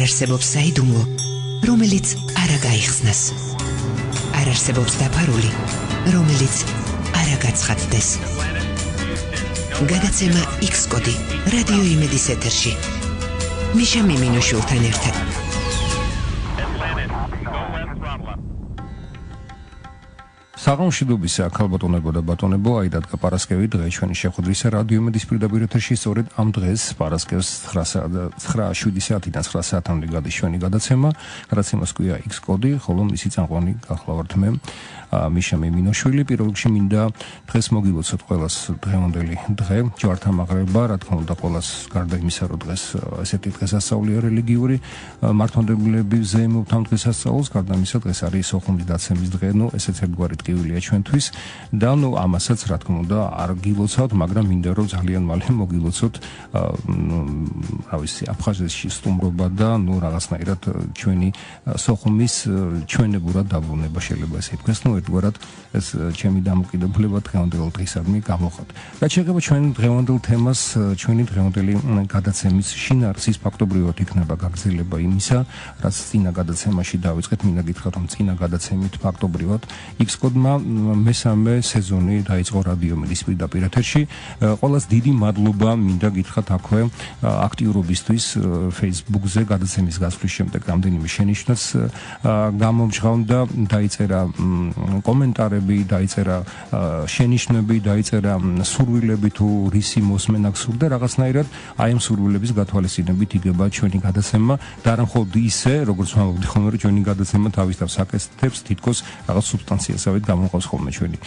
არსებობს საიდუმლო, რომელიც არ გაიხსნას. არ არსებობს დაფარული, რომელიც არ გაცხადდეს. გადაცემა X-კოდი რადიო იმედის ეთერში. მიშა მიმინოშვილთან ერთად. საღამოშიდობისა ქალბატონებო და ბატონებო, აიდად პარასკევი დღე ჩვენი შეხვედრისა რადიო იმედის პირდაპირ ეთერში სწორედ ამ დღეს პარასკევს 9:07 საათიდან 9 საათამდე გადის ჩვენი გადაცემა. გადაცემას ქვია X-კოდი, ხოლო მისი წამყვანი გახლავართ მე, მიშა მიმინოშვილი. პირველ რიგში მინდა დღეს მოგილოცოთ ყველას დღევანდელი დღე, ჯვართამაღრება, რა თქმა უნდა ყველას გარდა იმისა, რომ დღეს ესეთი დღესასწაულია რელიგიური მართლმადიდებლების ზეიმობთ ამ დღესასწაულს, გარდა იმისა დღეს არის სოხუმის დაცემის დღე, ესეც ერთგვარი ტკივილია ჩვენთვის და ამასაც რა თქმა უნდა არ გილოცავთ, მაგრამ მინდა რომ ძალიან მალე მოგილოცოთ რა ვიცი აფხაზეთში სტუმრობა და რაღაცნაირად ჩვენი სოხუმის ჩვენებურად დაბრუნება შეიძლება ესე ითქვას, ერთგვარად ეს ჩემი დამოკიდებულება დღევანდელ დღისადმი გამოხატ. რაც შეეხება ჩვენ დღევანდელ თემას, ჩვენი დღევანდელი გადაცემის შინაარსის ფაქტობრივად იქნება გაგრძელება იმისა, რაც წინა გადაცემაში დავიწყეთ. მინდა გითხრათ, რომ წინა გადაცემით ფაქტობრივად X-კოდმა მესამე სეზონი დაიწყო რადიო იმედის პირდაპირ ეთერში. ყველას დიდი მადლობა მინდა გითხრათ აქვე აქტიურობისთვის Facebook-ზე გადაცემის გასვლის შემდეგ რამდენიმე შენიშვნაც გამომჟღავნდა, დაიწერა კომენტარები, დაიწერა შენიშვნები, დაიწერა სურვილები თუ რისი მოსმენა გსურდა, რაღაცნაირად აი ამ სურვილების გათვალისწინებით იგება ჩვენი გადაცემა და არა მხოლოდ ისე, როგორც ვამბობდი ხოლმე, რომ ჩვენი გადაცემა თავის თავს აკეთებს თითქოს რაღაც სუბსტანციასავით გამოყავს ხოლმე ჩვენი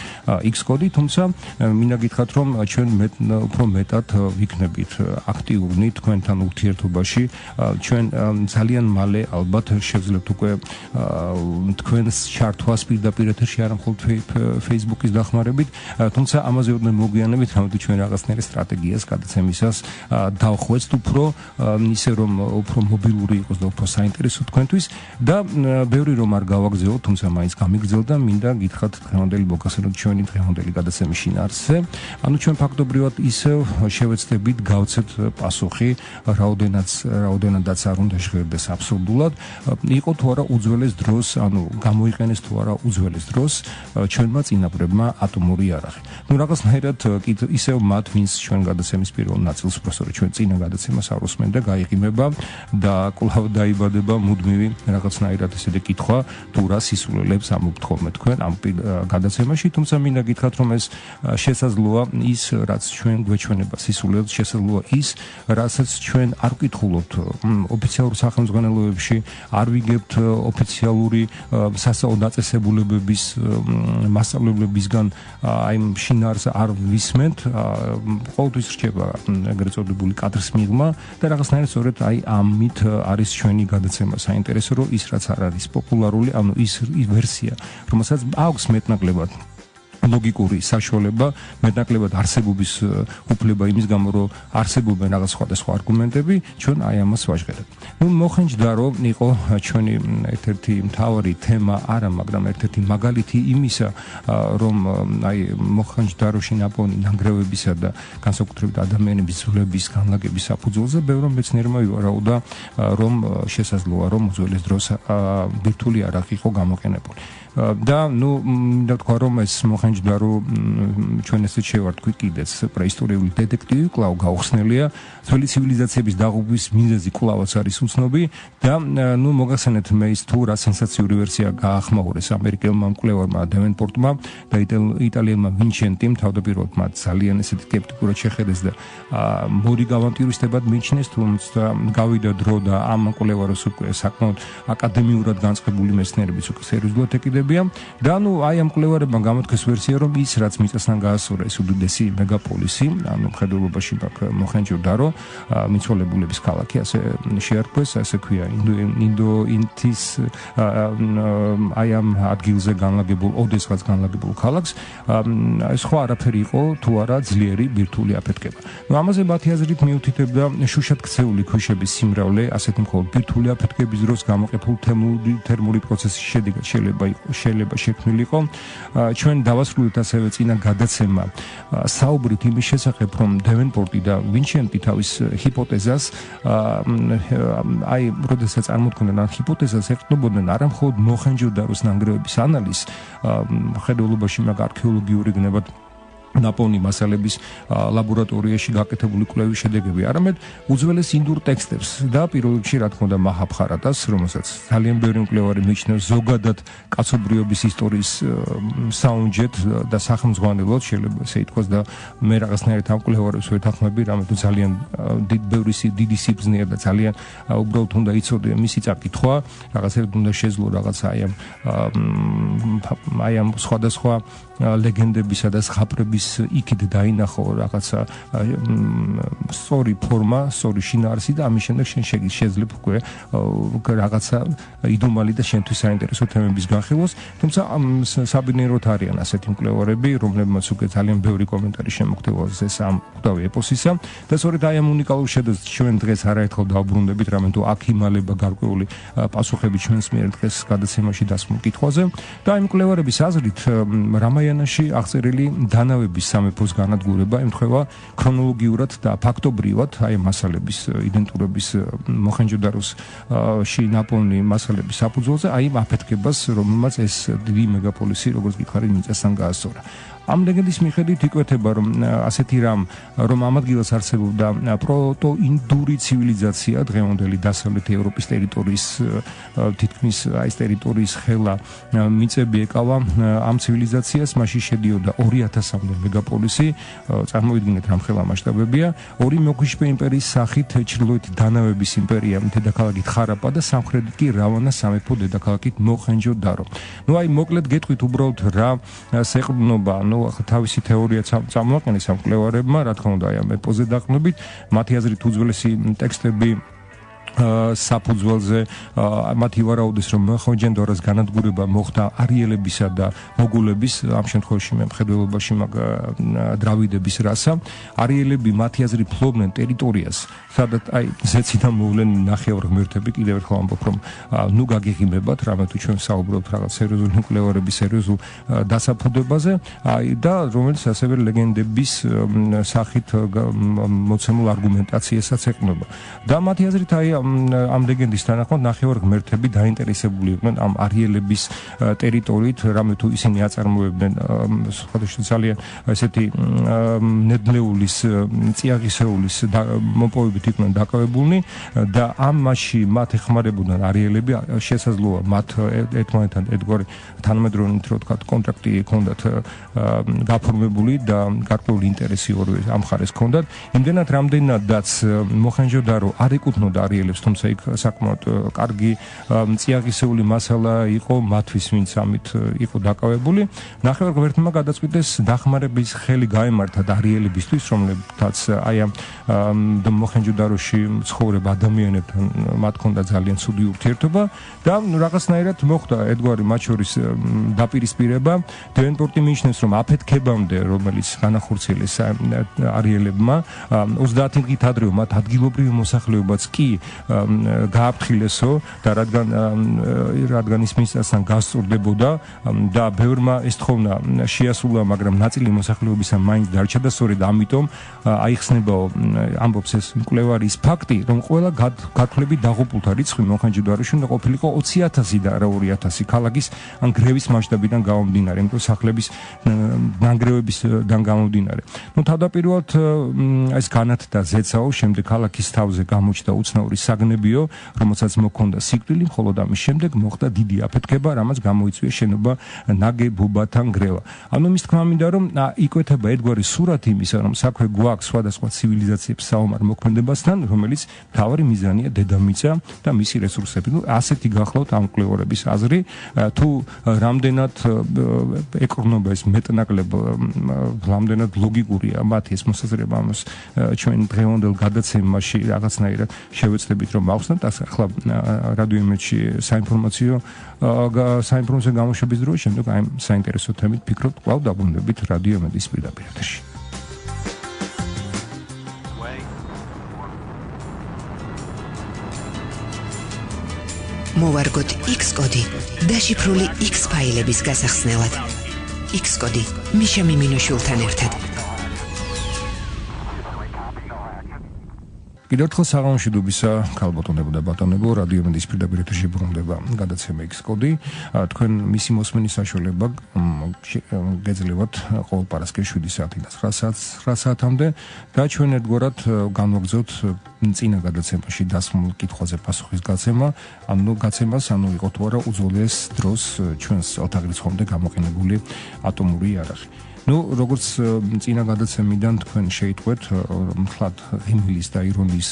X-კოდი, თუმცა მინდა გითხრათ, რომ ჩვენ უფრო მეტად ვიქნებით აქტიურნი თქვენთან ურთიერთობაში. ჩვენ ძალიან მალე ალბათ შევძლებთ უკვე თქვენს ჩართვას პირდაპირ ეთერში, არა მხოლოდ Facebook-ის დახმარებით, თუმცა ამაზე ოდნავ მოგვიანებით, რამოდი ჩვენ რაღაცნაირ სტრატეგიას გადაცემისას დავხვეწთ უფრო ისე რომ უფრო მობილური იყოს და უფრო საინტერესო თქვენთვის და ბევრი რომ არ გავაგზავნოთ, თუმცა მაინც გამიგრძელდა, მინდა გითხრათ დღევანდელი მოგახსენოთ ჩვენი დღევანდელი გადაცემის შინაარსზე. ანუ ჩვენ ფაქტობრივად ისევ შევეცდებით გავცეთ პასუხი, რაოდენადაც არ უნდა ჟღერდეს აბსურდულად, იყო თუ არა უძველეს დროს, ანუ გამოიყენეს თუ არა უძველეს დროს ჩვენმა წინაპრებმა ატომური იარაღი. რაღაცნაირად ისევ მათ, ვინც ჩვენ გადაცემის პირველ ნაწილს უბრალოდ ჩვენ წინა გადაცემას არ უსმენ და გაიყიმება და კვლავ დაიბადება მუდმივი რაღაცნაირად ესეთი კითხვა, თუ რა სისულელებს ამობთხოვთ თქვენ ამ გადაცემაში, თუმცა მინდა გითხრათ, რომ ეს შესაძლოა ის, რაც ჩვენ გვეჩვენება სისულელს, შესაძლოა ის, რასაც ჩვენ არ ვკითხულობთ ოფიციალურ სახელმძღვანელოებში, არ ვიგებთ ოფიციალური სასწავლო დაწესებულებების მასწავლებლებისგან აი შინაარსს არ ვისმენთ, ყოველთვის რჩება ეგრეთ წოდებული კადრის მიღმა და რაღაცნაირად სწორედ აი ამით არის ჩვენი გადაცემა საინტერესო, რომ ის რაც არ არის პოპულარული, ანუ ის ვერსია, რომელსაც აქვს მეტნაკლებად ლოგიკური საშუალება, მეტნაკლებად არსებობის უფლება იმის გამო, რომ არსებობენ რაღაც სხვადასხვა არგუმენტები, ჩვენ აი ამას ვაჟღერებთ. მოხენჯდა, რომ იყო ჩვენი ერთ-ერთი მთავარი თემა, არა, მაგრამ ერთ-ერთი მაგალითი იმისა, რომ აი მოხენჯდა, რომ შინაპონი ნანგრევებისა და განსაკუთრებით ადამიანების ძვლების განლაგების საფუძველზე ბევრი მეცნიერმა ივარაუდა, რომ შესაძლოა, რომ უძველეს დროს ბირთვული იარაღი იყო გამოყენებული. და მინდა თქვა, რომ ეს მოხენჯდა, რომ ჩვენ ესეც შევარდქვი კიდეც პრეისტორიული დეტექტივი კვლავ გაუხსნელია, ძველი ცივილიზაციების დაღუპვის მიზეზი კვლავაც არის უცნობი და მოგახსენეთ მე ის თუ რა სენსაციური ვერსია გაახმაურეს ამერიკელმა მკვლევარმა დევენპორტმა და იტალიელმა ვინჩენტიმ, თავდაპირველად მათ ძალიან ესეთი სკეპტიკურად შეხედეს და მოდი გავანტიურისტებად მიიჩნეს, თუმცა გავიდა დრო და ამ მკვლევარს უკვე საკმაოდ აკადემიურად განწყებული მეცნიერებიც უკვე სერიოზულად ეკიდებიან და აი ამ მკვლევარებმა გამოთქვეს ვერსია, რომ ის რაც მიწასთან გაასწორა ეს უდიდესი მეგაპოლისი, ანუ მხედველობაში მოხენჯდა, რომ მიცვალებულების ქალაქი ასე შეარქვეს, ასე ქვია ინდოინთის აი ამ ადგილზე განლაგებულ, ოდესღაც განლაგებულ ქალაქს, სხვა არაფერი იყო თუ არა ძლიერი ბირთვული აფეთქება. ამაზე მათი აზრით მიუთითებდა შუშად ქცეული ქვიშების სიმრავლე, ასეთი მხოლოდ ბირთვული აფეთქების დროს გამოყენებული თერმული პროცესის შედეგად შეიძლება იყოს შეიძლება შექმნილიყო. ჩვენ დავასრულეთ ასევე წინა გადაცემა საუბრით იმის შესახებ, რომ დევენპორტი და ვინჩენტი თავის ჰიპოთეზას როდესაც წარმოთქვნენ ამ ჰიპოთეზას ეხმობოდნენ არა მხოლოდ მოხენჯოდაროს ნანგრევების ანალიზს, ხედველობაში მაგ არქეოლოგიური გნებად ნაპოვნი მასალების ლაბორატორიაში გაკეთებული კვლევის შედეგები, არამედ უძველეს ინდურ ტექსტებს და პირველ რიგში რა თქმა უნდა მაჰაბჰარატას, რომელსაც ძალიან ბევრი მკვლევარი მიიჩნევს ზოგადად კაცობრიობის ისტორიის საუნჯეთ და სახელმძღვანელოდ, შეიძლება ესე ითქვას და მე რაღაცნაირად ამ მკვლევარებს ვეთანხმები, რამე თუ ძალიან დიდი სიბრძნეა და ძალიან უბრალოდ უნდა იცოდე მისი წაკითხვა, რაღაცნაირად უნდა შეძლო რაღაცა აი ამ სხვადასხვა ლეგენდებისა და ზღაპრების იქით დაინახო რაღაცა სწორი ფორმა, სწორი შინაარსი და ამის შემდეგ შენ შეძლებ უკვე რაღაცა იდუმალი და შენთვის საინტერესო თემების განხილვას, თუმცა საბინეროთ არიან ასეთი მკვლევარები, რომლებმაც უკვე ძალიან ბევრი კომენტარი შემოგთავაზეს ამ კვდავი ეპოსისა და სწორედ აი ამ უნიკალურ შედეგს ჩვენ დღეს არაერთხელ დავბრუნდებით, რამე თუ აქ იმალება გარკვეული პასუხები ჩვენს მიერ დღეს გადაცემაში დასმულ კითხვაზე და აი მკვლევარების აზრით რამაიანაში აღწერილი დანავების სამეფოს განადგურება ემთხვევა ქრონოლოგიურად და ფაქტობრივად აი მასალების იდენტურობის მოხენჯოდაროსში ნაპოვნი მასალების საფუძველზე აი აფეთქებას, რომელმაც ეს დიდი მეგაპოლისი როგორც გითხარი მიწასთან გაასწორა. ამ ლეგენდის მიხედვით იკვეთება, რომ ასეთი რამ, რომ ამ ადგილას არსებობდა პროტოინდური ცივილიზაცია, დღევანდელი დასავლეთი ევროპის ტერიტორიის თითქმის აი ეს ტერიტორიის ხელა მიწები ეკავა ამ ცივილიზაციას, მასში შედიოდა 2000-მდე მეგაპოლისი, წარმოვიდგინეთ რამ ხელა მასშტაბებია, ორი მოგიშპე იმპერიის სახით, ჩრდილოეთი დანავების იმპერია, დედაქალაქით ხარაპა და სამხრეთით კი რავანას სამეფო დედაქალაქით მოხენჯო-დარო. ნუ აი მოკლედ გეტყვით უბრალოდ რა სეყრდნობა, თავისი თეორია წამოაყენეს ამ მკვლევარებმა, რა თქმა უნდა, აი ამ ეპოზე დაყრდნობით, მათი აზრით უძველესი ტექსტები საფუძველზე მათი ვარაუდის, რომ მოხენჯო-დაროს განადგურება მოხდა არიელებისა და მოგულების, ამ შემთხვევაში მე მხედველობაში მაგ დრავიდების რასა. არიელები მათი აზრით ფლობდნენ ტერიტორიას, სადაც აი ზეციდან მოვლენ ნახევარ ღმერთები, კიდევ ერთხელ ამბობ, რომ ნუ გაგიღიმებათ, რამე თუ ჩვენ საუბრობთ რაღაც სერიოზული მკვლევარების სერიოზულ დასაფუძვებაზე, აი და რომელიც ასევე ლეგენდების სახით მოცემულ არგუმენტაციასაც ეყრდნობა. და მათი აზრით აი ამ ლეგენდის თანახმად ნახევარ ღმერთები დაინტერესებული იყვნენ ამ არიელების ტერიტორიით, რამე თუ ისინი აწარმოებდნენ სხვადასხვა ძალიან ესეთი ნედლეულის, წიაღისეულის მოპოვებით იყვნენ დაკავებულნი და ამ მასში მათ ეხმარებოდნენ არიელები, შესაძლოა მათ ერთმანეთთან ერთგვარი თანამედროვე რო თქვა კონტრაქტი ჰქონდათ გაფორმებული და გარკვეული ინტერესი ორივე ამ მხარეს ჰქონდათ. იმდენად რამდენადაც მოხენჯო-დარო არ ეკუთვნოდა არიელებს, თუმცა იქ საკმაოდ კარგი წიაღისეული მასალა იყო მათთვის, ვინც ამით იყო დაკავებული. ნახევარ ღმერთმა გადაწყვიტეს დახმარების ხელი გაემართათ არიელებისთვის, რომლებთაც აი ამ მოხენჯო-დაროში ცხოვრებ ადამიანებთან მათ ჰქონდა ძალიან ცუდი ურთიერთობა და რაღაცნაირად მოხდა ერთგვარი მათ შორის დაპირისპირება. დევენპორტი მიიჩნევს, რომ აფეთქებამდე, რომელიც განახორციელეს არიელებმა, 30 დღით ადრე მათ ადგილობრივი მოსახლეობაც კი გააფრთხილესო და რადგან ის მისასთან გასწორდებოდა და ბევრმა ეს თხოვნა შეასრულა, მაგრამ ნაწილი მოსახლეობისა მაინც დარჩა და სწორედ ამიტომ აიხსნებაო, ამბობს ეს მკვლევარი, ის ფაქტი, რომ ყველა გათვლებით დაღუპულთა რიცხვი მოხენჯო-დაროში უნდა ყოფილიყო 20,000 და არა 2,000 ქალაქის ან გრევის მასშტაბიდან გამომდინარე, იმიტომ სახლების ნანგრევებისგან გამომდინარე. ნუ თავდაპირველად ეს განათდა ზეცაო, შემდეგ ქალაქის თავზე გამოჩნდა უცნაური საგნებიო, რომელსაც მოქონდა სიკვდილი, მხოლოდ ამის შემდეგ მოხდა დიდი აფეთქება, რამაც გამოიწვია შენობა ნაგებობათა ნგრევა. ანუ მის თქმა მინდა, რომ იკვეთება ერთგვარი სურათი იმისა, რომ საქმე გვაქვს სხვადასხვა ცივილიზაციებს საომარ მოქმედებასთან, რომელიც მთავარი მიზანია დედამიწა და მისი რესურსები. ნუ ასეთი გახლავთ ამ მკვლევარების აზრი, თუ რამდენად ეკრნობა ეს მეტნაკლებ, რამდენად ლოგიკურია მათი ეს მოსაზრება, ამას ჩვენ დღევანდელ გადაცემაში რაღაცნაირად შევეცდებით რომ ავხსნათ. ახლა რადიო იმედში საინფორმაციო გამოშვების დროს შემდეგ აი საინტერესო თემით ფიქრობთ, კვლავ დაბრუნდებით რადიო იმედის პირდაპირ ეთერში. მოვარგოთ X კოდი დაშიფრული X ფაილების გასახსნელად. X კოდი მიშა მიმინოშვილთან ერთად. კიდევ ერთხელ საღამოშიდობისა ქალბატონებო და ბატონებო, რადიო მენდის პირდაპირ ეთერში ბრუნდება გადაცემა X კოდი. თქვენ მისი მოსმენის საშუალება გეძლევათ ყოველ პარასკევს 7 საათიდან 9 საათამდე და ჩვენ ერთგვარად განვაგრძოთ წინა გადაცემაში დასმულ კითხვაზე პასუხის გაცემა, ანუ იყო თუ არა უძველეს დროს ჩვენს ოთაღრიცხვამდე გამოყენებული ატომური იარაღი. როგორც წინა გადაცემიდან თქვენ შეიტყვეთ, მხლად ღიმილის და ირონიის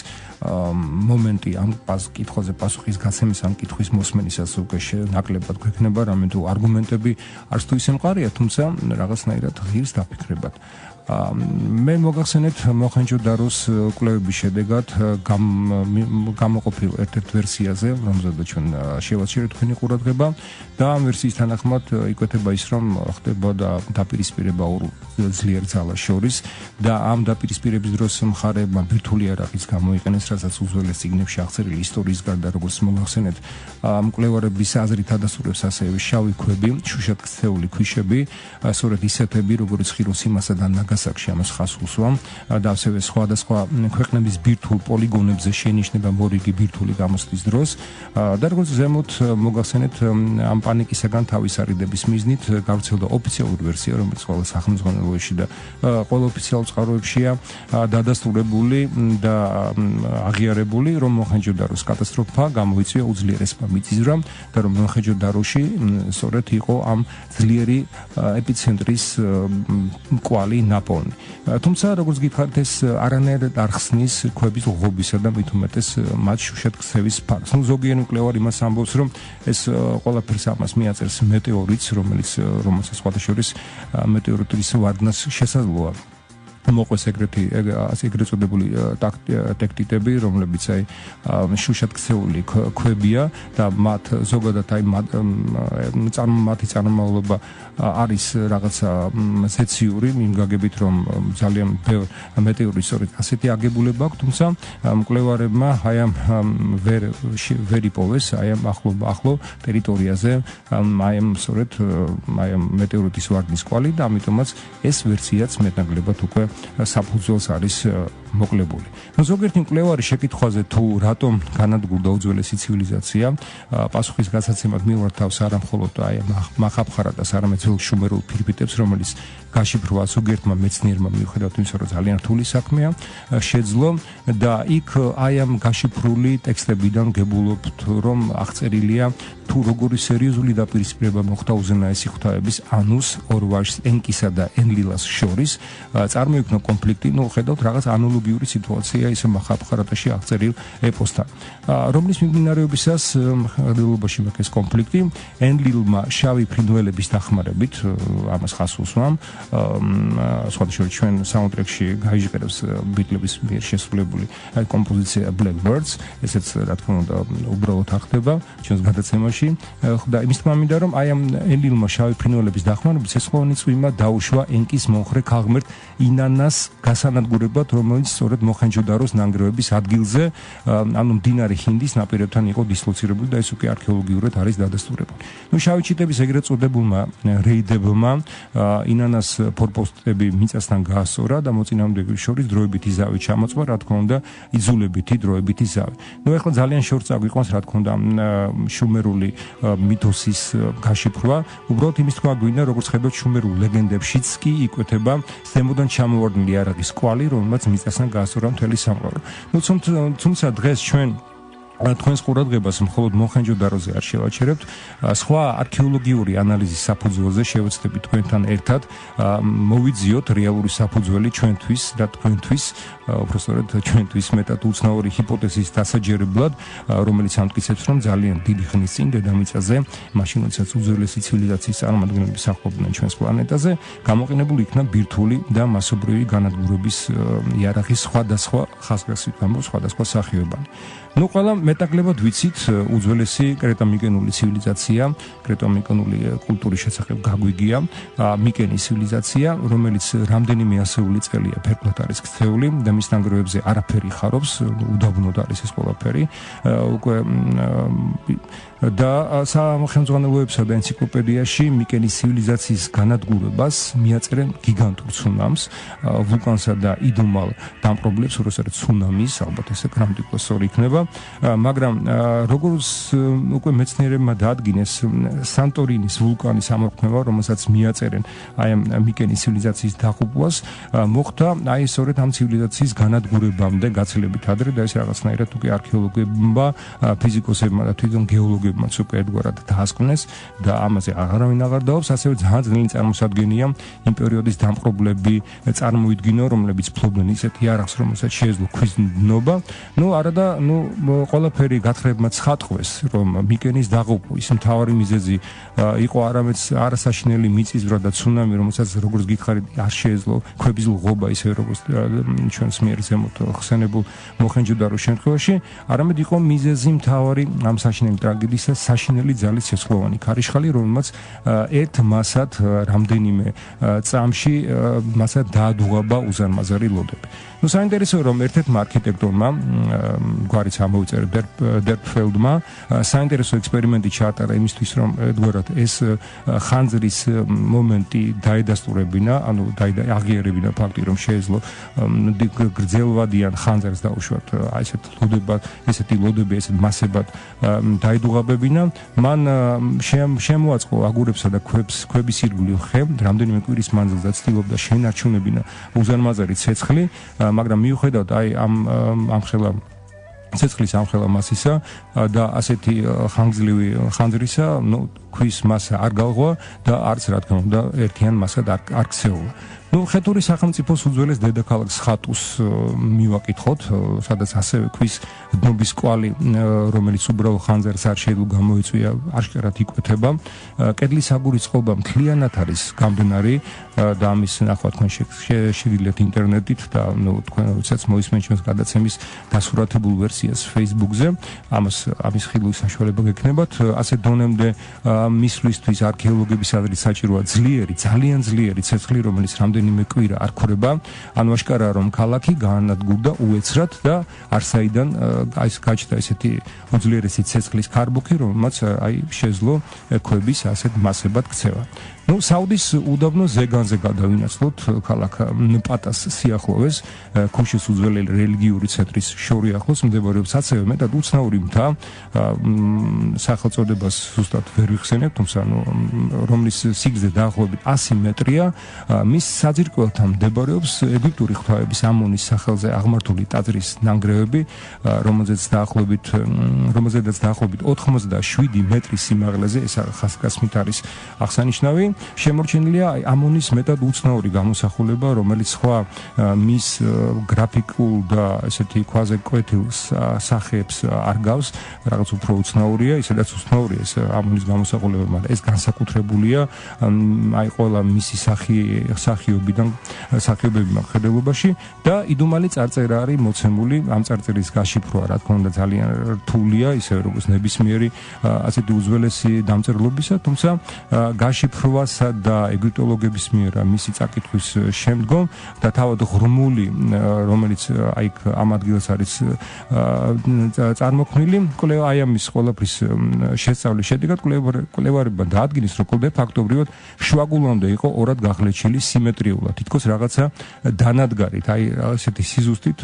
მომენტი ამ კითხვაზე პასუხის გაცემის ამ კითხვის მოსმენისას უკვე ნაკლებად გვექნება, რამე თუ არგუმენტები არც თუ ისე მყარია, თუმცა რაღაცნაირად ღირს დაფიქრებათ. მე მოგახსენეთ მოხენჯო-დაროს კვლევების შედეგად გამოყოფილ ერთ-ერთ ვერსიაზე, რომელზედაც ჩვენ შევაჩერეთ თქვენი ყურადღება და ამ ვერსიის თანახმად იკვეთება ის, რომ ხდება დაპირისპირება ორ ძლიერ ძალას შორის და ამ დაპირისპირების დროს მხარეებმა ბირთვული იარაღიც გამოიყენეს, რასაც უძველეს წიგნებში აღწერილი ისტორიის გარდა, როგორც მოგახსენეთ, მკვლევარების აზრით ადასტურებს ასევე შავი ქვები, შუშათქცეული ქვიშები, სწორედ ისეთები, როგორც ხიროსიმასა და ნაგასაკში ამას ხას უსვამ და ასევე სხვადასხვა ქვეყნების ბირთვულ პოლიგონებზე შეინიშნება მორიგი ბირთვული გამოსვლის დროს და როგორც ზემოთ მოგახსენეთ, ამ პანიკისაგან თავის არიდების მიზნით გავრცელდა ოფიციალური ვერსია, რომელიც ყველა სახელმწიფოში და ყველა ოფიციალურ წყაროებშია დადასტურებული და აღიარებული, რომ მოხენჯო-დაროს კატასტროფა გამოიწვია უძლიერესმა მიწისძვრამ და რომ მოხენჯო-დაროში სწორედ იყო ამ ძლიერი ეპიცენტრის კვალი ნაპოვნი. თუმცა როგორც გითხარით, ეს არანაირად არ ხსნის ქვების ღობისა და მით უმეტეს მათ შუშათქცევის ფაქტს. ზოგიერთი მკვლევარი იმას ამბობს, რომ ეს ყველაფერს ამას მიაწერს მეტეორიტს, რომელსაც სხვათა შორის მეტეორიტის ვარდნას შესაძლოა მოყვეს ეგრეთ წოდებული ტექტიტები, რომლებიც შუშათქცეული ქვებია და მათ ზოგადად მათი წარმომავლობა არის რაღაცა ზეციური, იმ გაგებით, რომ ძალიან მეტეორიტი სწორედ ასეთი აგებულება აქვს, თუმცა მკვლევარებმა აი ამ ვერ იპოვეს აი ამ ახლო ტერიტორიაზე აი ამ სწორედ აი ამ მეტეორიტის ვარდნის კვალი და ამიტომაც ეს ვერსიაც მეტნაკლებად უკვე საფუძველს არის მოკლებული. ზოგიერთი მკვლევარი შეკითხვაზე თუ რატომ განადგურდა უძველესი ცივილიზაცია, პასუხის გასაცემად მივართავს არა მხოლოდ აი მახაბხარატას, არამედ ძველ შუმერულ ფირფიტებს, რომელიც გაშიფრვა ზოგიერთმა მეცნიერმა მიუხედავად იმისა, რომ ძალიან რთული საქმეა, შეძლო და იქ აი ამ გაშიფრული ტექსტებიდან გებულობთ, რომ აღწერილია თუ როგორი სერიოზული დაპირისპირება მოხდა უზენაესი ღვთაების ანუს, ორვაჟს, ენკისა და ენლილას შორის, წარმოიქმნა კონფლიქტი, ხედავთ რაღაც ანალოგიური სიტუაცია ის მახაბხარატაში აღწერილ ეპოსთან, რომლის მიმდინარეობისას ხალხობაში მოხდეს კონფლიქტი, ენლილმა შავი ფრინველების დახმარებით ამას ხას უსვამ, სხვადასხვა ჩვენ საუნდტრეკში გაიჟღერებს ბიტლების მიერ შესრულებული კომპოზიცია Blackbirds, ესეც რა თქმა უნდა უბრალოდ ახდება ჩვენს გადაცემაში და იმის თქმა მინდა რომ აი ამ ენლილმა შავი ფრინველების დახმარებით სესხოვანი წვიმა დაუშვა ენკის მომხრე ქალღმერთ ინანას გასანადგურებლად, რომელიც სწორედ მოხენჯო-დაროს ნანგრევების ადგილზე, ანუ მდინარე ჰინდის ნაპირებთან იყო დისლოცირებული და ეს უკვე არქეოლოგიურად არის დადასტურებული. შავი ჩიტების ეგრეთ წოდებულმა რეიდებმა ინანას ფორპოსტები მიწასთან გაასწორა და მოწინააღმდეგეების შორის დროებითი ზავი ჩამოწვა, რა თქმა უნდა, იძულებითი დროებითი ზავი. ეხლა ძალიან შორს აგვიყვანს, რა თქმა უნდა, შუმერული მითოსის გაშიფრვა, უბრალოდ იმის თქვა გვინდა, როგორც ხედავთ შუმერულ ლეგენდებშიც კი იკვეთება ზემოდან ჩამოვარდნილი იარაღის კვალი, რომელმაც მიწასთან გაასწორა მთელი სამყარო. თუმცა დღეს ჩვენ თქვენს ყურადღებას მხოლოდ მოხენჯო-დაროზე არ შევაჩერებთ, სხვა არქეოლოგიური ანალიზის საფუძველზე შევეცდებით თქვენთან ერთად მოვიძიოთ რეალური საფუძველი ჩვენთვის და თქვენთვის, უბრალოდ ჩვენთვის მეტად უცნაური ჰიპოთეზის დასაჯერებლად, რომელიც ამტკიცებს, რომ ძალიან დიდი ხნის წინ დედამიწაზე, მაშინ როდესაც უძველესი ცივილიზაციის წარმომადგენლები სახლობდნენ ჩვენს პლანეტაზე, გამოყენებული იქნა ბირთვული და მასობრივი განადგურების იარაღის სხვადასხვა ხასიათის გამო სხვადასხვა სახეობანი. ყველა მეტაკლებად ვიცით უძველესი კრეტამიკენული ცივილიზაცია, კრეტამიკენული კულტურის შესახებ გაგვიგია მიკენის ცივილიზაცია, რომელიც რამდენიმე ასეული წელია ფერყლად არის ქცეული და მის ნანგრევებზე არაფერი ხარობს, უდაბნოდ არის ეს ყველაფერი. უკვე და სახელმძღვანელოებსა და ენციკლოპედიაში მიკენის ცივილიზაციის განადგურებას მიაწერენ გიგანტურ ცუნამს, ვულკანსა და იდუმალ დამპყრობლებს, როცა ცუნამის, ალბათ ესე გრამატიკულად სწორი იქნება, მაგრამ როგორც უკვე მეცნიერებმა დაადგინეს, სანტორინის ვულკანის ამოფრქვევა, რომელსაც მიაწერენ აი ამ მიკენის ცივილიზაციის დაღუპვას, მოხდა აი სწორედ ამ ცივილიზაციის განადგურებამდე გაცილებით ადრე და ეს რაღაცნაირად უკვე არქეოლოგებმა, ფიზიკოსებმა და თვითონ გეოლოგებმაც უკვე ერთგვარად დაასკვნეს და ამაზე აღარავინ აღარ დაობს, ასევე ძალიან ძნელი წარმოსადგენია იმ პერიოდის დამპყრობლები წარმოიდგინო, რომლებიც ფლობდნენ ისეთი არახს, რომელსაც შეეძლო ქვის დნობა. არადა ყველაფერი გათხრებმა ცხადყვეს, რომ მიკენის დაღუპვა ის მთავარი მიზეზი იყო არასაშინელი მიწისძვრა და ცუნამი, რომელსაც როგორც გითხარით არ შეეძლო ქვების ლღობა ისე როგორც ჩვენს მიერ ზემოთ ხსენებულ მოხენჯოდაროს შემთხვევაში, არამედ იყო მიზეზი მთავარი ამ საშინელი ტრაგედიისა, საშინელი ძალის ცეცხლოვანი ქარიშხალი, რომელმაც ერთ მასად რამდენიმე წამში მასად დაადუღაბა უზარმაზარი ლოდები. საინტერესოა, რომ ერთ-ერთმა არქიტექტორმა, გვარიც ამოვიწერა დერფელდმა, საინტერესო ექსპერიმენტი ჩაატარა იმისთვის, რომ ერთგვარად ეს ხანძრის მომენტი დაედასტურებინა, ანუ აღიარებინა ფაქტი, რომ შეეძლო გრძელვადიან ხანძრს დაუშვათ ესეთი ლოდები, ესეთ მასებად დაედუღაბებინა. მან შემოაწყო აგურებსა და ქვების ირგვლივ ხე, რამდენიმე კვირის მანძილზე ცდილობდა შეენარჩუნებინა უზარმაზარი ცეცხლი, მაგრამ მიუხედავად აი ამ ხელა ცეცხლის ამხელა მასისა და ასეთი ხანგრძლივი ხანძრისა, ქვის მასა არ galღვა და არც რა თქმა უნდა ერთიან მასად არ ქცეულა. ხეთური სახელმწიფოს უძველეს დედაქალაქს ხატუს მივაკითხოთ, სადაც ასევე ქვის დნობის კვალი, რომელიც უბრალო ხანძარს არ შეეძლო გამოიწვია, აშკარად იკვეთება. კედლის აგურის წყობა მთლიანად არის გამდნარი და ამის ნახვა თქვენ შეგიძლიათ ინტერნეტით და თქვენ როდესაც მოისმენთ ჩვენს გადაცემის დასურათებულ ვერსიას Facebook-ზე, ამის ხილვის საშუალება გექნებათ. ასე დონემდე მისვლისთვის არქეოლოგების აზრით საჭიროა ძალიან ძლიერი ცეცხლი, რომელიც რამდენიმე კვირა არ ქრება, ანუ აშკარაა, რომ ქალაქი გაანადგურდა უეცრად და არსაიდან გაჩნდა ესეთი უძლიერესი ცეცხლის ქარბუქი, რომელმაც შეეძლო ქვების ასეთ მასებად ქცევა. საუდის უდაბნო ზეგანზე გადავინაცვლოთ ქალაქ ნპატას სიახლოვეს, ქუშის უძველელი რელიგიური ცენტრის შორიახლოს მდებარეობს ასევე მეტად უცნაური მთა, სახელწოდებას ზუსტად ვერ ვიხსენებ, თუმცა რომლის სიგრძე დაახლოებით 100 მეტრია, მის საძირკველთან მდებარეობს ეგვიპტური ღვთაების ამონის სახელზე აღმართული ტაძრის ნანგრევები, რომელზეც დაახლოებით 87 მეტრის სიმაღლეზე, ეს ხასკასმით არის აღსანიშნავი. შემორჩენილია ამონის მეტად უცნაური გამოსახულება, რომელიც სხვა მის გრაფიკულ და ესეთი ქვაზე კვეთილ სახეებს არ გავს, რაღაც უფრო უცნაურია, ისედაც უცნაურია ეს ამონის გამოსახულება, მაგრამ ეს განსაკუთრებულია აი ყველა მისი სახეობები მხედველობაში და იდუმალი წარწერა არის მოცემული, ამ წარწერის გაშიფრვა, რა თქმა უნდა, ძალიან რთულია, ისე როგორც ნებისმიერი ასეთი უძველესი დამწერლობისა, თუმცა გაშიფრვა და ეგვიპტოლოგების მიერ მისი წაკითხვის შემდგომ და თავად ღრმული, რომელიც აი ამ ადგილას არის წარმოქმნილი, აი ამის ყველაფრის შესწავლის შედეგად კვლევარებმა დაადგინეს, რომ de facto-ბრიოდ შვაგულამდე იყო ორად გახლეჩილი სიმეტრიულად, თითქოს რაღაცა დანადგარით, აი ესეთი სიზუსტით,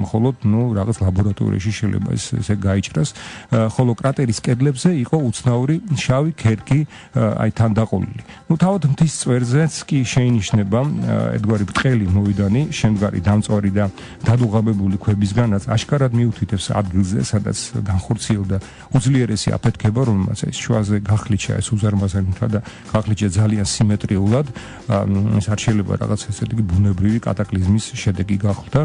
მხოლოდ რაღაც ლაბორატორიაში შეიძლება ესე გაიჭრას, ხოლო კრატერის კედლებზე იყო უცნაური შავი ქერქი აი თან დაყოლილი. თავად მთის წვერზეც კი შეინიშნება ერთგვარი ბრტყელი მოვიდანი, შემდგარი დამწვარი და დადუღაბებული ქვებისგანაც აშკარად მიუთითებს ადგილზე, სადაც განხორციელდა უძლიერესი აფეთქება, რომელმაც ეს შუაზე გახლიჩა ეს უზარმაზარი მთა და გახლიჩა ძალიან სიმეტრიულად, ეს არ შეიძლება რაღაც ესეთი ბუნებრივი კატაკლიზმის შედეგი გახდა,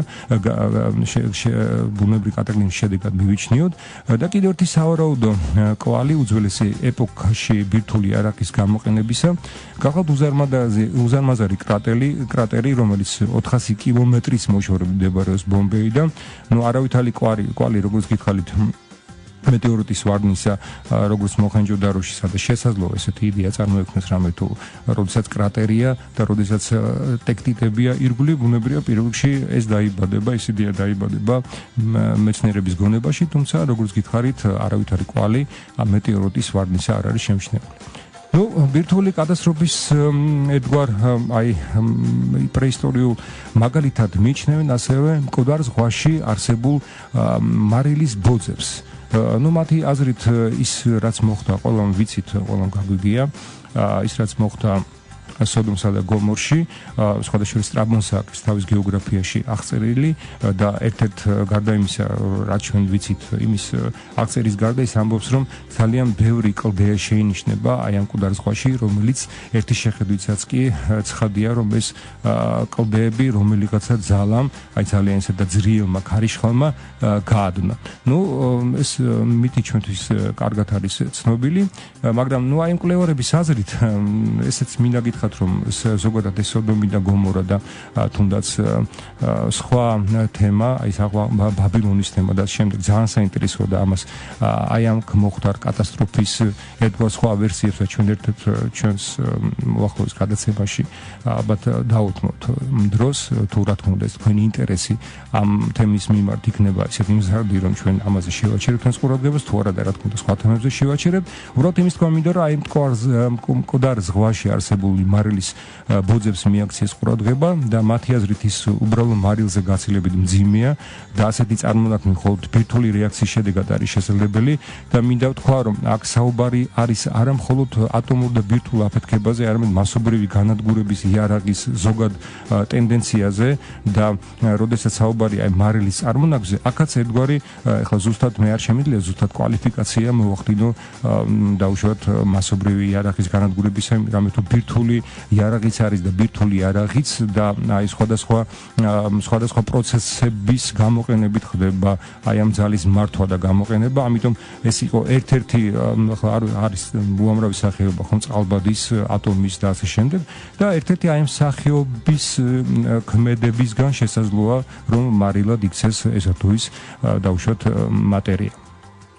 ბუნებრივი კატაკლიზმის შედეგად მივიჩნიოთ და კიდევ ერთი სავარაუდო კვალი უძველესი ეპოქაში ბირთვული არახის გამოყენებისა გახდა უზარმაზარი კრატერი, რომელიც 400 კილომეტრის მოშორებით მდებარეობს ბომბეიდან. არავითარი კვალი, როგორც გითხარით, მეტეორიტის ვარდნისა, როგორც მოხენჯოდაროში, სადაც შესაძლოა ესეთი იდეა წარმოექმნეს რამე თუ როდესაც კრატერია და როდესაც ტექტიტებია ირგვლივ, ბუნებრივია პირველ რიგში ეს დაიბადება, ეს იდეა დაიბადება მეცნიერების გონებაში, თუმცა როგორც გითხარით, არავითარი კვალი ამ მეტეორიტის ვარდნისა არ არის შემჩნეული. ბირთვული კატასტროფის ერთგვარ პრეისტორიულ მაგალითად მიიჩნევენ ასევე მკვდარ ზღვაში არსებულ მარილის ბოძებს. მათი აზრით ის რაც მოხდა, ყველამ ვიცით, ყველამ გაგვიგია, ის რაც მოხდა სოდომსა და გომორში, სხვადასხვა სტრაბონსაკის თავის გეოგრაფიაში აღწერილი და ერთ-ერთ გარდა იმისა, რაც ჩვენ ვიცით, იმის აღწერის გარდა ის ამბობს, რომ ძალიან ბევრი კლდე შეინიშნება აი ამ მკვდარ ზღვაში, რომელიც ერთი შეხედვითაც კი ცხადია, რომ ეს კლდეები რომელიღაცა ძალამ, აი ძალიან ისე და ძლიელმა ქარიშხალმა გაადნა. ეს მითი ჩვენთვის კარგად არის ცნობილი, მაგრამ აი ამ კვლევარების აზრით ესეც მინდა გითხრათ, რომ ზოგადად ეს სოდომი და გომორა და თუნდაც სხვა თემა, აი ბაბილონის თემა და შემდეგ ძალიან საინტერესოა და ამას აი ამ მოხდარ კატასტროფის ერთგვარ სხვა ვერსიებს ჩვენ ერთ-ერთ ჩვენს მოახლოეს გადაცემაში ალბათ დავუთმოთ დროს, თუ რა თქმა უნდა ეს თქვენი ინტერესი ამ თემის მიმართ იქნება ისეთი მზარდი, რომ ჩვენ ამაზე შევაჩერებთ თქვენს ყურადღებას, თუ არა და რა თქმა უნდა სხვა თემებზე შევაჩერებთ. უბრალოდ იმის თქვა მინდა, რომ აი მკვდარ ზღვაში არსებული მარილის ბოძებს მიაქციეს ყურადღება და მათი აზრით ის უბრალოდ მარილზე გაცილებით მძიმეა და ასეთი წარმონაქმნი მხოლოდ ბირთვული რეაქციის შედეგად არის შესაძლებელი და მინდა ვთქვა, რომ აქ საუბარი არის არა მხოლოდ ატომურ და ბირთვულ აფეთქებაზე, არამედ მასობრივი განადგურების იარაღის ზოგად ტენდენციაზე და როდესაც საუბარი აი მარილის წარმონაქმნზე, აქაც ერთგვარი ეხლა ზუსტად მე არ შემიძლია ზუსტად კვალიფიკაცია მოვახდინო დაუშვათ მასობრივი იარაღის განადგურების რამე თუ ბირთვული იარაღიც არის და ბირთვული იარაღიც და აი სხვადასხვა პროცესების გამოყენებით ხდება აი ამ ძალის მართვა და გამოყენება, ამიტომ ეს იყო ერთ-ერთი არის უამრავი სახეობა ხომ წყალბადის, ატომის და ასე შემდეგ და ერთ-ერთი აი ამ სახეობის ქმედებისგან შესაძლოა რომ მარილად იქცეს ესა თუ ის დაუშვათ მატერია.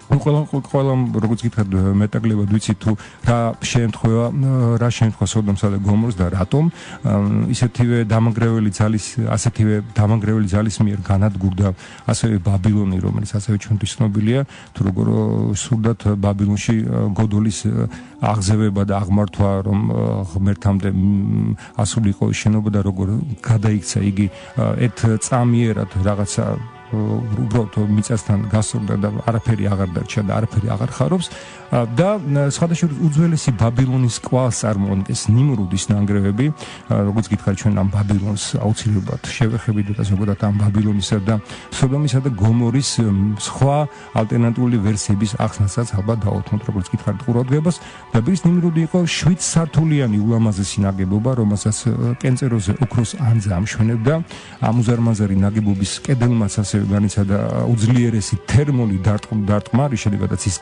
ყველა როგორც გითხრათ მეტაგლებად ვიცით თუ რა შეემთხვა სოდომსა და გომორს და რატომ ასეთივე დამანგრეველი ძალის მიერ განადგურდა ასევე ბაბილონი, რომელიც ასევე ჩვენთვის ცნობილია, თუ როგორ სურდათ ბაბილონში გოდოლის აღზევება და აღმართვა, რომ ღმერთამდე ასულიყო შენობა და როგორ გადაიქცა იგი ერთ წამიერად რაღაცა უბრალოდ მიწასთან გასწორდა და არაფერი აღარ დარჩა და არაფერი აღარ ხარობს და სხვადასხვა უძველესი ბაბილონის კვალს წარმოადგენს ნიმრუდის ნანგრევები, როგორც გითხარით ჩვენ ამ ბაბილონს აუცილებლად შევეხებით და ზოგადად ამ ბაბილონისა და სოდომისა და გომორის სხვა ალტერნატიული ვერსიების ახსნასაც ალბათ დავუთმოთ, როგორც გითხარით ყურადღებას და ბრის ნიმრუდი იყო 7 სართულიანი ულამაზესი ნაგებობა, რომელსაც კენწეროზე ოქროს ანძა ამშვენებდა, ამ უზარმაზარი ნაგებობის კედელმაც ასევე განიცადა უძლიერესი თერმული დარტყმა, რის შედეგადაც ის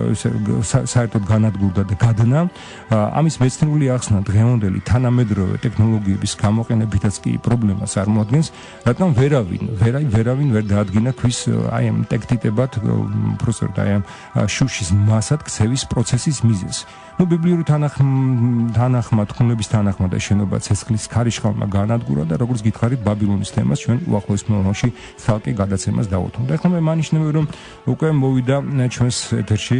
საერთოდ განადგურდა და გადნა. ამის მეცნიერული ახსნა დღევანდელი თანამედროვე ტექნოლოგიების გამოყენებითაც კი პრობლემას წარმოადგენს, რადგან ვერავინ ვერ დაადგინა ქვის აი ამ ტექტიტებად, უბრალოდ აი ამ შუშის მასად ქცევის პროცესის მიზეზს. ბიბლიური თანახმად, ხუნების თანახმად და შენობა ცეცხლის ქარიშხალმა განადგურა და როგორც გითხარით, ბაბილონის თემას ჩვენ უახლოეს მომავალში ცალკე გადაცემას დავუთმოთ. ეხლა მე მანიშნები, რომ უკვე მოვიდა ჩვენს ეთერში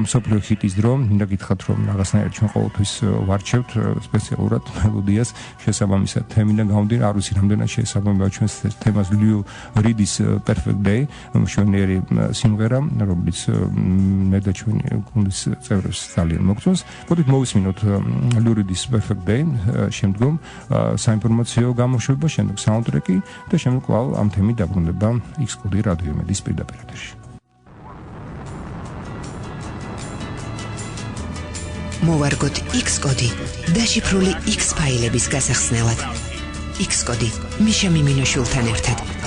მსოფლიო ჰიტის დრო, მინდა გითხრათ, რომ რაღაცნაირად ჩვენ ყოველთვის ვარჩევთ სპეციალურად მელოდიას შესაბამისად თემიდან გამომდინარე, არ ვიცი რამდენად შეესაბამება ჩვენს თემას Lou Reed-ის Perfect Day, მშვენიერი სიმღერა, რომელიც მე და ჩვენი გუნდის წევრებს ძალიან მოგწონს. მოდით მოვისმინოთ Lou Reed-ის Perfect Day, შემდგომ საინფორმაციო გამოშვება, შემდეგ საუნდტრეკი და შემდეგ კვლავ ამ თემით დაბრუნდება X-Code რადიო იმედის პირდაპირ ეთერში. მოვარგოთ X-Code დაშიფრული X ფაილების გასახსნელად. X-Code მიშა მიმინოშულთან ერთად.